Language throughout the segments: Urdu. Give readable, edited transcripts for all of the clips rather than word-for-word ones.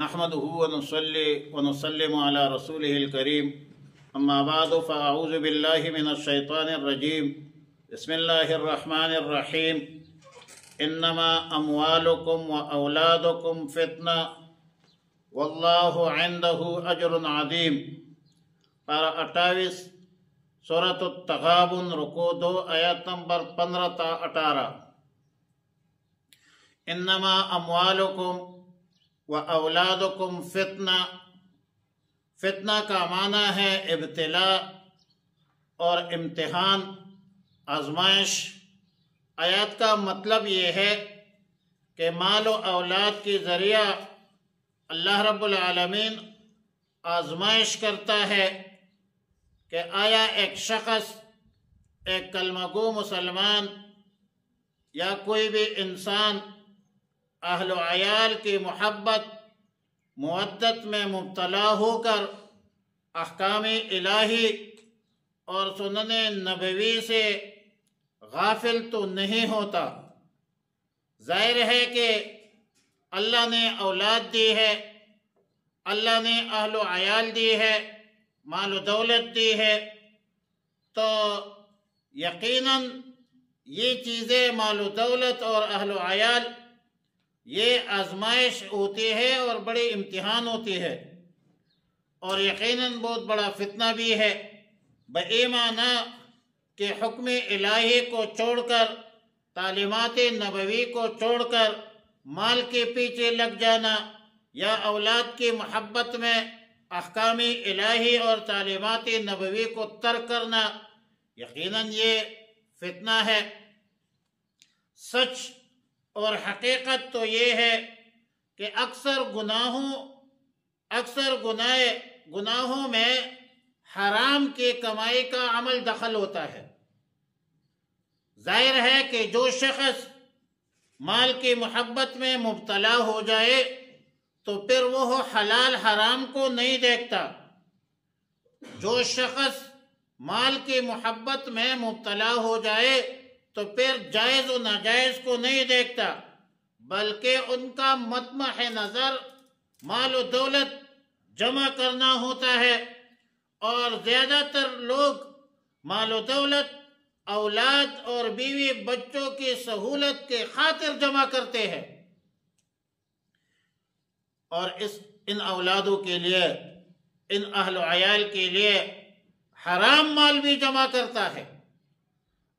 نحمده ونصلي ونسلم على رسوله الكريم أما بعد فأعوذ بالله من الشيطان الرجيم بسم الله الرحمن الرحيم إنما أموالكم وأولادكم فتنة والله عنده أجر عظيم پارہ 28 سورۃ التغابن رکوع 2 آیت نمبر 15 تا 18 انما اموالکم و اولادکم فتنہ. فتنہ کا معنی ہے ابتلاء اور امتحان، آزمائش. آیات کا مطلب یہ ہے کہ مال و اولاد کے ذریعہ اللہ رب العالمین آزمائش کرتا ہے کہ آیا ایک شخص، ایک کلمہ گو مسلمان یا کوئی بھی انسان اہل و عیال کی محبت مودت میں مبتلا ہو کر احکام الہی اور سنن نبوی سے غافل تو نہیں ہوتا. ظاہر ہے کہ اللہ نے اولاد دی ہے، اللہ نے اہل و عیال دی ہے، مال و دولت دی ہے، تو یقیناً یہ چیزیں مال و دولت اور اہل و عیال یہ آزمائش ہوتی ہے اور بڑی امتحان ہوتی ہے، اور یقیناً بہت بڑا فتنہ بھی ہے. بایمانہ کہ حکم الہی کو چھوڑ کر، تعلیمات نبوی کو چھوڑ کر مال کے پیچھے لگ جانا یا اولاد کی محبت میں احکام الہی اور تعلیمات نبوی کو ترک کرنا، یقیناً یہ فتنہ ہے. سچ اور حقیقت تو یہ ہے کہ اکثر گناہوں میں حرام کی کمائی کا عمل دخل ہوتا ہے. ظاہر ہے کہ جو شخص مال کی محبت میں مبتلا ہو جائے تو پھر وہ حلال حرام کو نہیں دیکھتا. جو شخص مال کی محبت میں مبتلا ہو جائے تو پھر جائز و ناجائز کو نہیں دیکھتا، بلکہ ان کا مطمح نظر مال و دولت جمع کرنا ہوتا ہے. اور زیادہ تر لوگ مال و دولت اولاد اور بیوی بچوں کی سہولت کے خاطر جمع کرتے ہیں، اور ان اولادوں کے لیے، ان اہل و عیال کے لیے حرام مال بھی جمع کرتا ہے.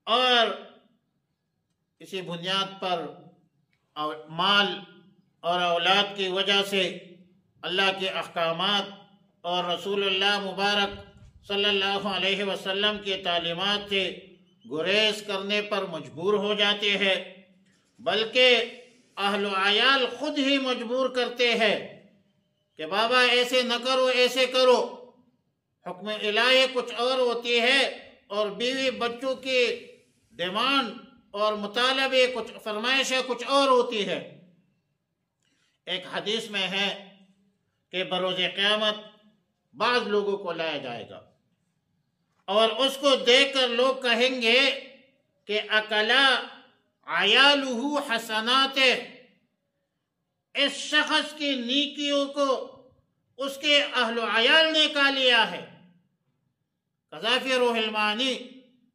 اور اسی بنیاد پر مال اور اولاد کی وجہ سے اللہ کے احکامات اور رسول اللہ مبارک صلی اللہ علیہ وسلم کی تعلیمات سے گریز کرنے پر مجبور ہو جاتے ہیں، بلکہ اہل و عیال خود ہی مجبور کرتے ہیں کہ بابا ایسے نہ کرو، ایسے کرو. حکم الہی کچھ اور ہوتی ہے اور بیوی بچوں کی ڈیمانڈ اور مطالبے، کچھ فرمائشیں کچھ اور ہوتی ہے. ایک حدیث میں ہے کہ بروز قیامت بعض لوگوں کو لایا جائے گا اور اس کو دیکھ کر لوگ کہیں گے کہ اکلا عیالہ حسنات، اس شخص کی نیکیوں کو اس کے اہل و عیال نے کھا لیا ہے. قذافی روح المعانی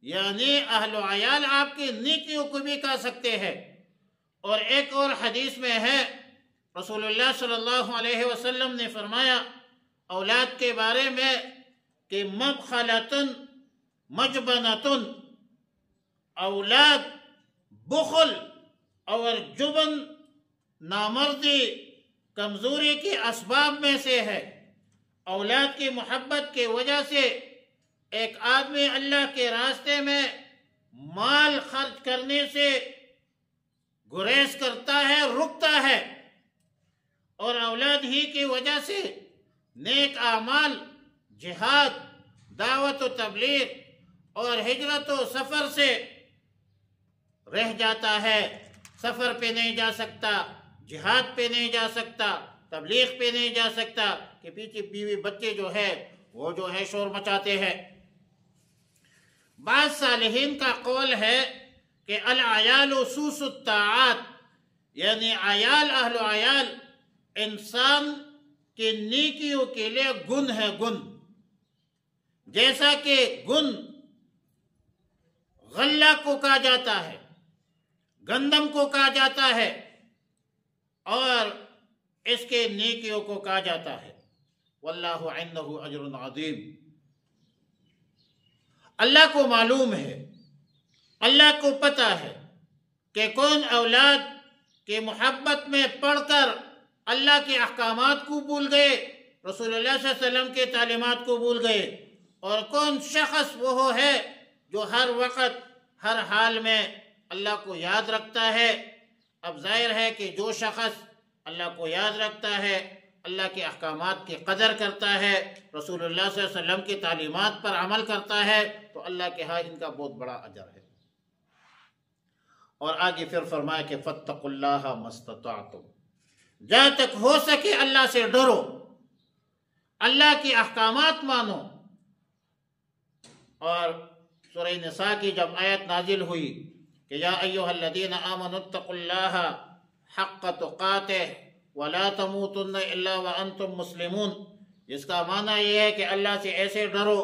یعنی اہل و عیال آپ کی نیکیوں کو بھی کھا سکتے ہیں. اور ایک اور حدیث میں ہے، رسول اللہ صلی اللہ علیہ وسلم نے فرمایا اولاد کے بارے میں کہ مبخلتن مجبنتن، اولاد بخل اور جبن، نامردی، کمزوری کے اسباب میں سے ہے. اولاد کی محبت کی وجہ سے ایک آدمی اللہ کے راستے میں مال خرچ کرنے سے گریز کرتا ہے، رکتا ہے، اور اولاد ہی کی وجہ سے نیک اعمال، جہاد، دعوت و تبلیغ اور ہجرت و سفر سے رہ جاتا ہے. سفر پہ نہیں جا سکتا، جہاد پہ نہیں جا سکتا، تبلیغ پہ نہیں جا سکتا کہ پیچھے بیوی بچے جو ہے وہ جو ہے شور مچاتے ہیں. بعض صالحین کا قول ہے کہ العیال سوس الطاعات، یعنی عیال، اہل و عیال انسان کہ نیکیوں کے لیے گن ہے گن، جیسا کہ گن غلہ کو کہا جاتا ہے، گندم کو کہا جاتا ہے، اور اس کے نیکیوں کو کہا جاتا ہے۔ واللہ عنہ اجر عظیم۔ اللہ کو معلوم ہے، اللہ کو پتہ ہے کہ کون اولاد کے محبت میں پڑھ کر اللہ کے احکامات کو بھول گئے، رسول اللہ صلی اللہ علیہ وسلم کے تعلیمات کو بھول گئے، اور کون شخص وہ ہے جو ہر وقت ہر حال میں اللہ کو یاد رکھتا ہے۔ اب ظاہر ہے کہ جو شخص اللہ کو یاد رکھتا ہے، اللہ کے احکامات کی قدر کرتا ہے، رسول اللہ صلی اللہ علیہ وسلم کی تعلیمات پر عمل کرتا ہے، تو اللہ کے ہاں ان کا بہت بڑا اجر ہے۔ اور آگے پھر فرمایا کہ فاتقوا اللہ ما استطعتم، جہاں تک ہو سکے اللہ سے ڈرو، اللہ کے احکامات مانو۔ اور سورہ نساء کی جب آیت نازل ہوئی کہ یا ایھا الذین آمنوا اتقوا اللہ حق تقاتہ ولا تموتن الا وانتم مسلمون، جس کا معنی یہ ہے کہ اللہ سے ایسے ڈرو،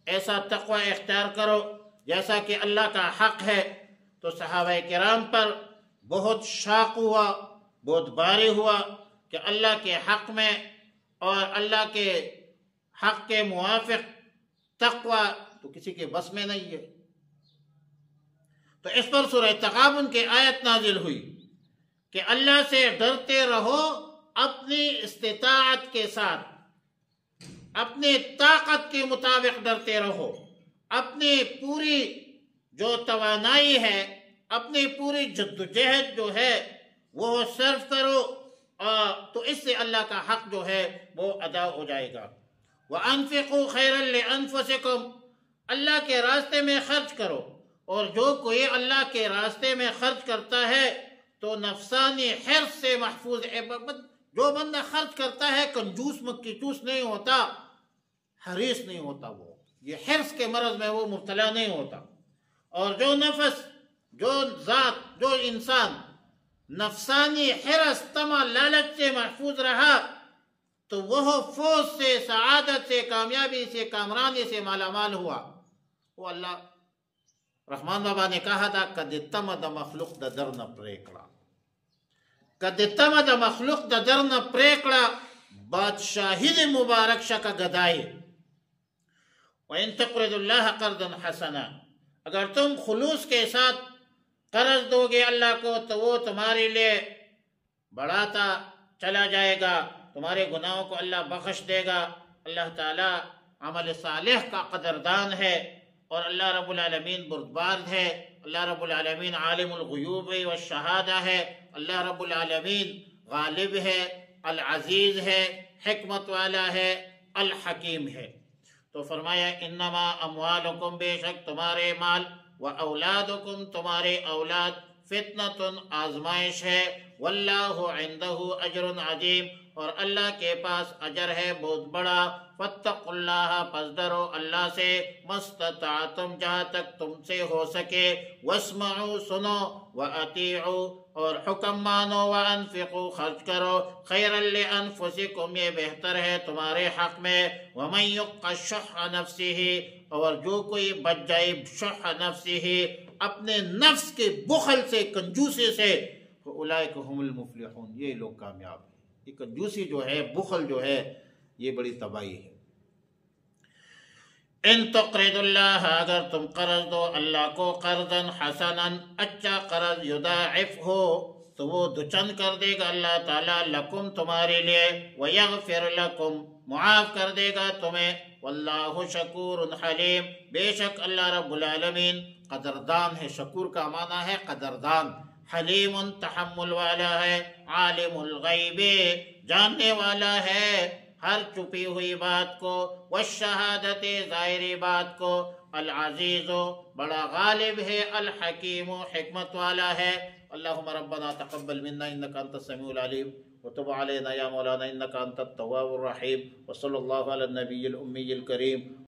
ایسا تقوی اختیار کرو جیسا کہ اللہ کا حق ہے۔ تو صحابہ کرام پر بہت شاق ہوا، بہت باری ہوا کہ اللہ کے حق میں اور اللہ کے حق کے موافق تقوی تو کسی کے بس میں نہیں ہے۔ تو اس پر سورہ تغابن کی آیت نازل ہوئی کہ اللہ سے ڈرتے رہو اپنی استطاعت کے ساتھ، اپنی طاقت کے مطابق ڈرتے رہو، اپنی پوری جو توانائی ہے، اپنی پوری جدوجہد جو ہے وہ صرف کرو، تو اس سے اللہ کا حق جو ہے وہ ادا ہو جائے گا۔ وَأَنفِقُوا خَيْرًا لِأَنفُسِكُمْ، اللہ کے راستے میں خرچ کرو، اور جو کوئی اللہ کے راستے میں خرچ کرتا ہے تو نفسانی حرص سے محفوظ ہے۔ جو بندہ خرچ کرتا ہے کنجوس مکی چوس نہیں ہوتا، حریص نہیں ہوتا، وہ یہ حرص کے مرض میں وہ مبتلا نہیں ہوتا۔ اور جو نفس، جو ذات، جو انسان نفسانی حرص، طمع، لالچ سے محفوظ رہا تو وہ فوز سے، سعادت سے، کامیابی سے، کامرانی سے مالا مال ہوا۔ وہ اللہ رحمان بابا نے کہا تھا کد تمد مخلوق دا در نہ پریکڑا، کد تمد مخلوق دا در نہ پریکڑا، بادشاہی دے مبارک شکا گدائی۔ وَإِن تَقْرِضُوا اللَّهَ قَرْضًا حَسَنًا، اگر تم خلوص کے ساتھ قرض دو گے اللہ کو تو وہ تمہارے لیے بڑھاتا چلا جائے گا، تمہارے گناہوں کو اللہ بخش دے گا۔ اللہ تعالیٰ عمل صالح کا قدردان ہے، اور اللہ رب العالمین بردبار ہے، اللہ رب العالمین عالم الغیوب والشہادہ ہے، اللہ رب العالمین غالب ہے، العزیز ہے، حکمت والا ہے، الحکیم ہے۔ تو فرمایا انما اموالکم، بے شک تمہارے مال، و اولادکم، تمہارے اولاد، فتنۃ، آزمائش ہے، واللہ عندہ اجر عظیم، اور اللہ کے پاس اجر ہے بہت بڑا۔ فاتقوا اللہ، پس ڈرو اللہ سے، مستطعتم، جہاں تک تم سے ہو سکے، واسمعوا، سنو، واطیعوا، اور حکم مانو، وانفقوا، خرچ کرو، خیرا لانفسکم، یہ بہتر ہے تمہارے حق میں، ومن یوق شح نفسہ، اور جو کوئی بچ جائے شح نفسہ، اپنے نفس کے بخل سے، کنجوسی سے، فاولئک هم المفلحون، یہ لوگ کامیاب ہیں۔ یہ کنجوسی جو ہے، بخل جو ہے، یہ بڑی تباہی ہے۔ ان تقرضوا اللہ، اگر تم قرض دو اللہ کو، قرضا حسنا، اچھا قرض، یضاعف ہو، تو وہ دوچند کر دے گا اللہ تعالیٰ، لکم، تمہارے لیے، ویغفر لکم، معاف کر دے گا تمہیں، واللہ شکور حلیم، بے شک اللہ رب العالمین قدردان ہے۔ شکور کا معنی ہے قدردان، حلیم تحمل والا ہے، عالم الغیب، جاننے والا ہے ہر چھپی ہوئی بات کو، والشہادت، ظاہری بات کو، العزیز، بڑا غالب ہے، الحکیم، حکمت والا ہے۔ اللہم ربنا تقبل منا انکا انت السمیع العلیم، وتب علینا یا مولانا انکا انت التواب الرحیم، وصلی اللہ علی النبی الامی الکریم۔